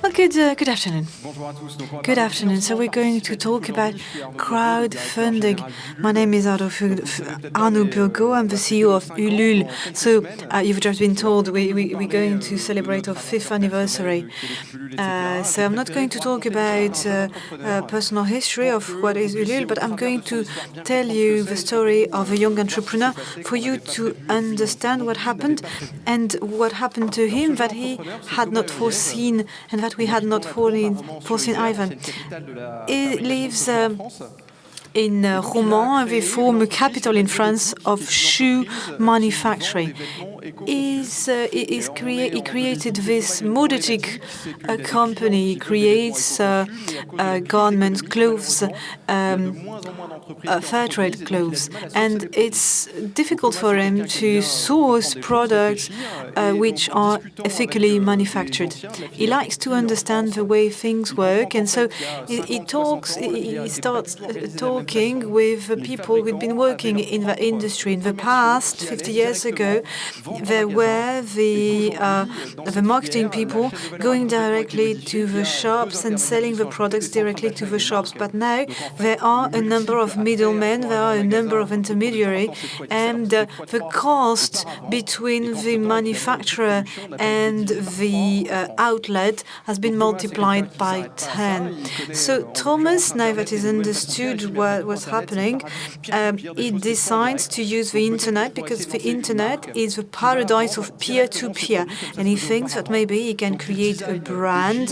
Well, good afternoon. Good afternoon. So we're going to talk about crowdfunding. My name is Arnaud Burgot. I'm the CEO of Ulule. So you've just been told we're going to celebrate our 5th anniversary. So I'm not going to talk about personal history of what is Ulule, but I'm going to tell you the story of a young entrepreneur for you to understand what happened and what happened to him that he had not foreseen and that we had not foreseen either. He lives in Romans, the former capital in France of shoe manufacturing. He created this modetic company. He creates garments, clothes, fair trade clothes, and it's difficult for him to source products which are ethically manufactured. He likes to understand the way things work, and so he starts talking with people who'd been working in the industry. In the past, 50 years ago, there were the marketing people going directly to the shops and selling the products directly to the shops. But now there are a number of middlemen, there are a number of intermediaries, and the cost between the manufacturer and the outlet has been multiplied by 10. So Thomas, now that he's understood what was happening, he decides to use the internet because the internet is the paradise of peer-to-peer, and he thinks that maybe he can create a brand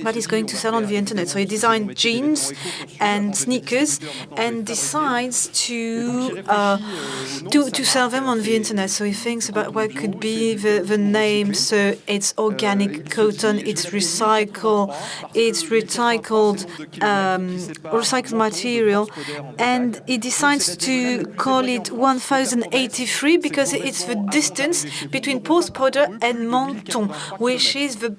that is going to sell on the internet. So he designed jeans and sneakers and decides to sell them on the internet. So he thinks about what could be the name. So it's organic cotton, it's recycled material, and he decides to call it 1083 because it's the distance between Postpoder and Menton, which is the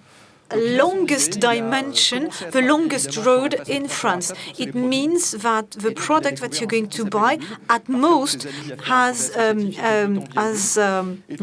longest dimension, the longest road in France. It means that the product that you're going to buy at most has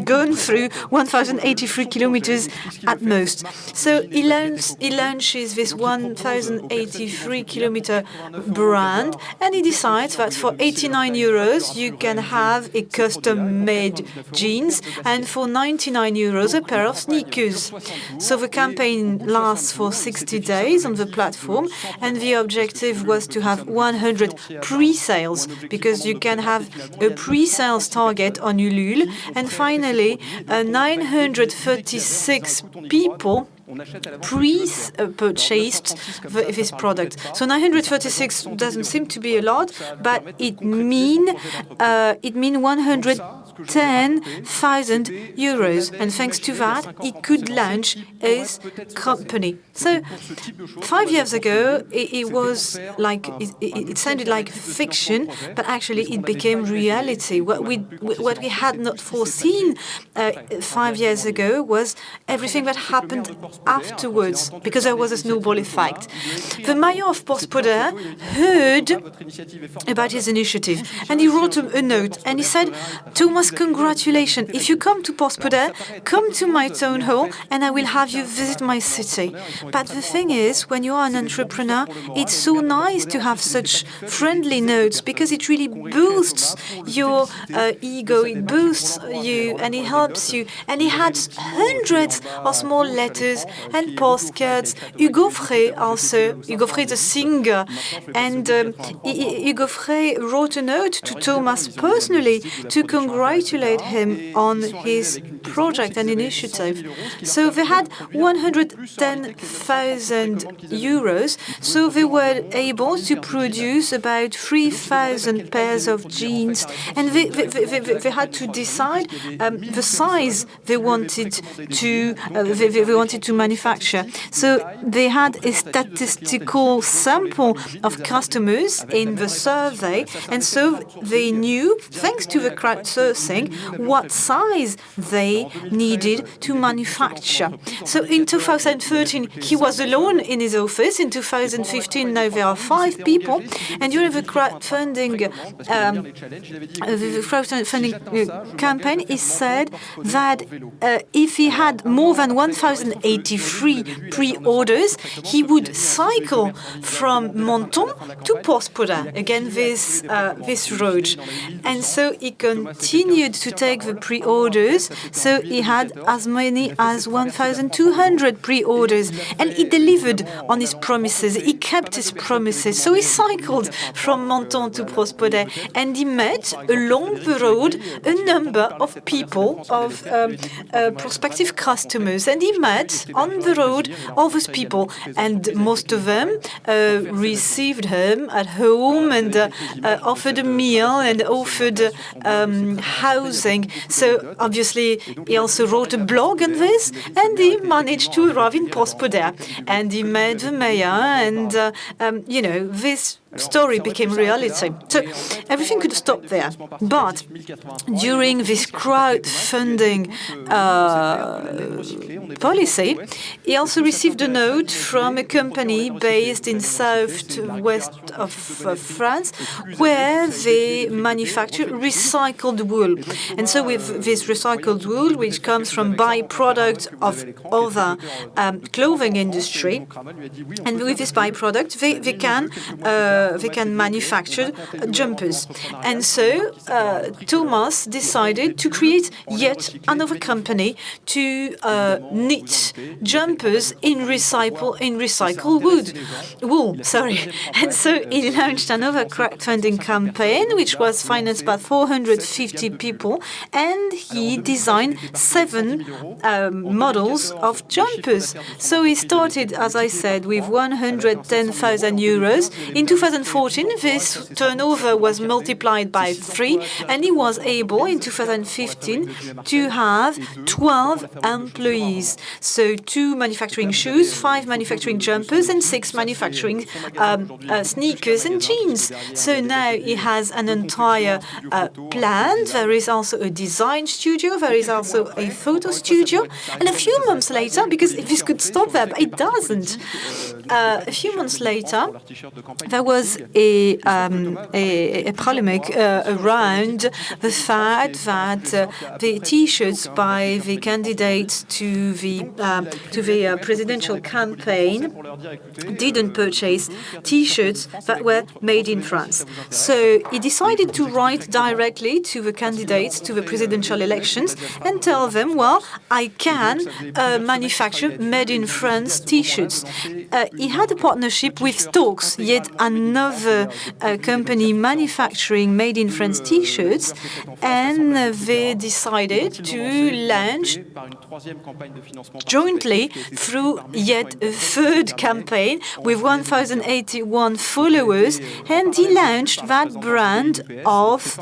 gone through 1,083 kilometers at most. So he launches this 1,083 kilometer brand, and he decides that for 89 euros you can have a custom-made jeans, and for 99 euros a pair of sneakers. So the campaign lasts for 60 days on the platform, and the objective was to have 100 pre-sales, because you can have a pre-sales target on Ulule, and finally 936 people purchased this product. So 936 doesn't seem to be a lot, but it mean 110,000 euros, and thanks to that, he could launch his company. So 5 years ago, it sounded like fiction, but actually it became reality. What we had not foreseen 5 years ago was everything that happened afterwards, because there was a snowball effect. The mayor of Postpoder heard about his initiative, and he wrote a note, and he said, "Thomas, congratulations. If you come to Postpoder, come to my town hall, and I will have you visit my city." But the thing is, when you are an entrepreneur, it's so nice to have such friendly notes, because it really boosts your ego, it boosts you, and it helps you. And he had hundreds of small letters and postcards. Hugo Frey also. Hugo Frey is a singer, and Hugo Frey wrote a note to Thomas personally to congratulate him on his project and initiative. So they had 110,000 euros, so they were able to produce about 3,000 pairs of jeans, and they had to decide the size they wanted to manufacture. So they had a statistical sample of customers in the survey, and so they knew, thanks to the crowdsourcing, what size they money needed to manufacture. So in 2013, he was alone in his office. In 2015, now there are 5 people. And during the crowdfunding campaign, he said that if he had more than 1,083 pre-orders, he would cycle from Menton to Porspoda, again this road. And so he continued to take the pre-orders, so he had as many as 1,200 pre-orders, and he delivered on his promises. He kept his promises. So he cycled from Menton to Porspoda, and he met along the road a number of people, of prospective customers, and he met on the road all those people, and most of them received him at home and offered a meal and offered housing. So obviously he also wrote a blog on this, and he managed to arrive in Porspoda, and he met the mayor, and this story became reality. So everything could stop there. But during this crowdfunding policy, he also received a note from a company based in southwest of France, where they manufacture recycled wool. And so with this recycled wool, which comes from byproduct of other clothing industry, and with this byproduct, they can manufacture jumpers. And so Thomas decided to create yet another company to knit jumpers in recycled wool. And so he launched another crowdfunding campaign, which was financed by 450 people, and he designed 7 models of jumpers. So he started, as I said, with 110,000 euros. In 2014, this turnover was multiplied by 3, and he was able, in 2015, to have 12 employees. So 2 manufacturing shoes, 5 manufacturing jumpers, and 6 manufacturing sneakers and jeans. So now he has an entire plant. There is also a design studio. There is also a photo studio. And a few months later, because this could stop there, but it doesn't. A few months later, there was a polemic around the fact that the T-shirts by the candidates to the presidential campaign didn't purchase T-shirts that were made in France. So he decided to write directly to the candidates to the presidential elections and tell them, well, I can manufacture made in France T-shirts. He had a partnership with Stokes, yet another company manufacturing made in France T-shirts, and they decided to launch jointly through yet a third campaign with 1,081 followers, and he launched that brand of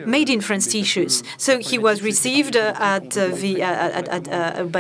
made in France T-shirts. So he was received by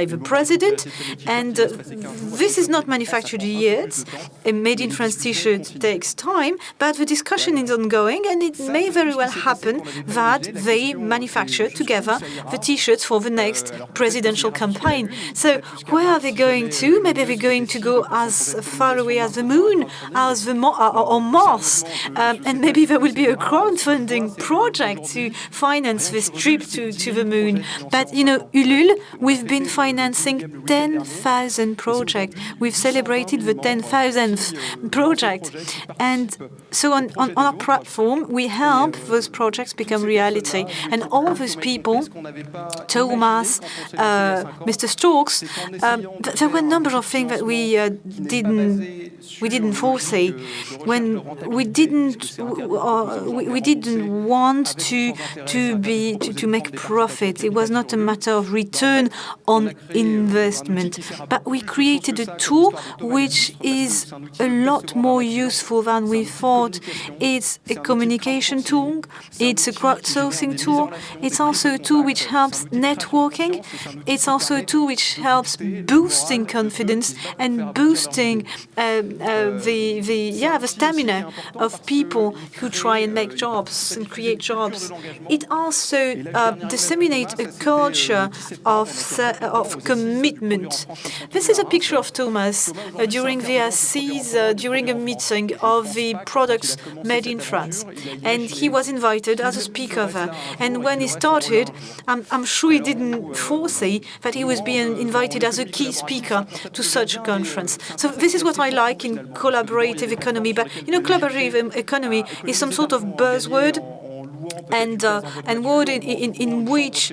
the president, and this is not manufactured yet. A made in France T-shirt takes time, but the discussion is ongoing, and it may very well happen that they manufacture together the T-shirts for the next presidential campaign. So where are they going to? Maybe they're going to go as far away as the moon, as or Mars, and maybe there will be a crowdfunding project to finance this trip to the moon. But Ulule, we've been financing 10,000 projects. We've celebrated the 10,000th project, and so on our platform, we help those projects become reality. And all those people, Thomas, Mr. Stokes, there were a number of things that we didn't foresee. When we didn't want to make profit. It was not a matter of return on investment, but we created a tool which is a lot more more useful than we thought. It's a communication tool, it's a crowdsourcing tool, it's also a tool which helps networking, it's also a tool which helps boosting confidence and boosting the stamina of people who try and make jobs and create jobs. It also disseminates a culture of commitment. This is a picture of Thomas during VACs, during a meeting of the products made in France. And he was invited as a speaker there. And when he started, I'm sure he didn't foresee that he was being invited as a key speaker to such a conference. So this is what I like in collaborative economy. But, collaborative economy is some sort of buzzword and word in which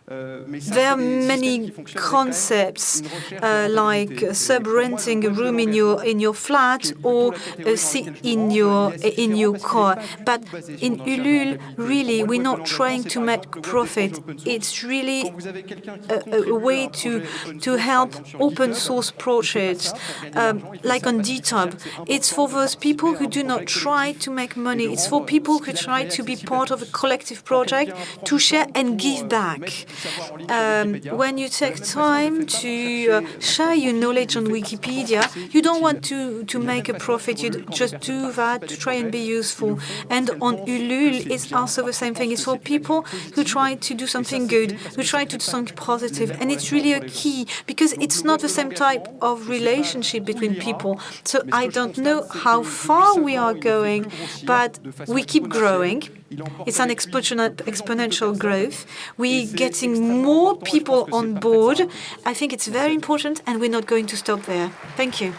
there are many concepts like sub-renting a room in your flat or a seat in your car. But in Ulule, really, we're not trying to make profit. It's really a way to help open source projects, like on DTUB. It's for those people who do not try to make money. It's for people who try to be part of a collective project, to share and give back. When you take time to share your knowledge on Wikipedia, you don't want to make a profit. You just do that to try and be useful. And on Ulule, it's also the same thing. It's for people who try to do something good, who try to do something positive. And it's really a key, because it's not the same type of relationship between people. So I don't know how far we are going, but we keep growing. It's an exponential growth. We're getting more people on board. I think it's very important, and we're not going to stop there. Thank you.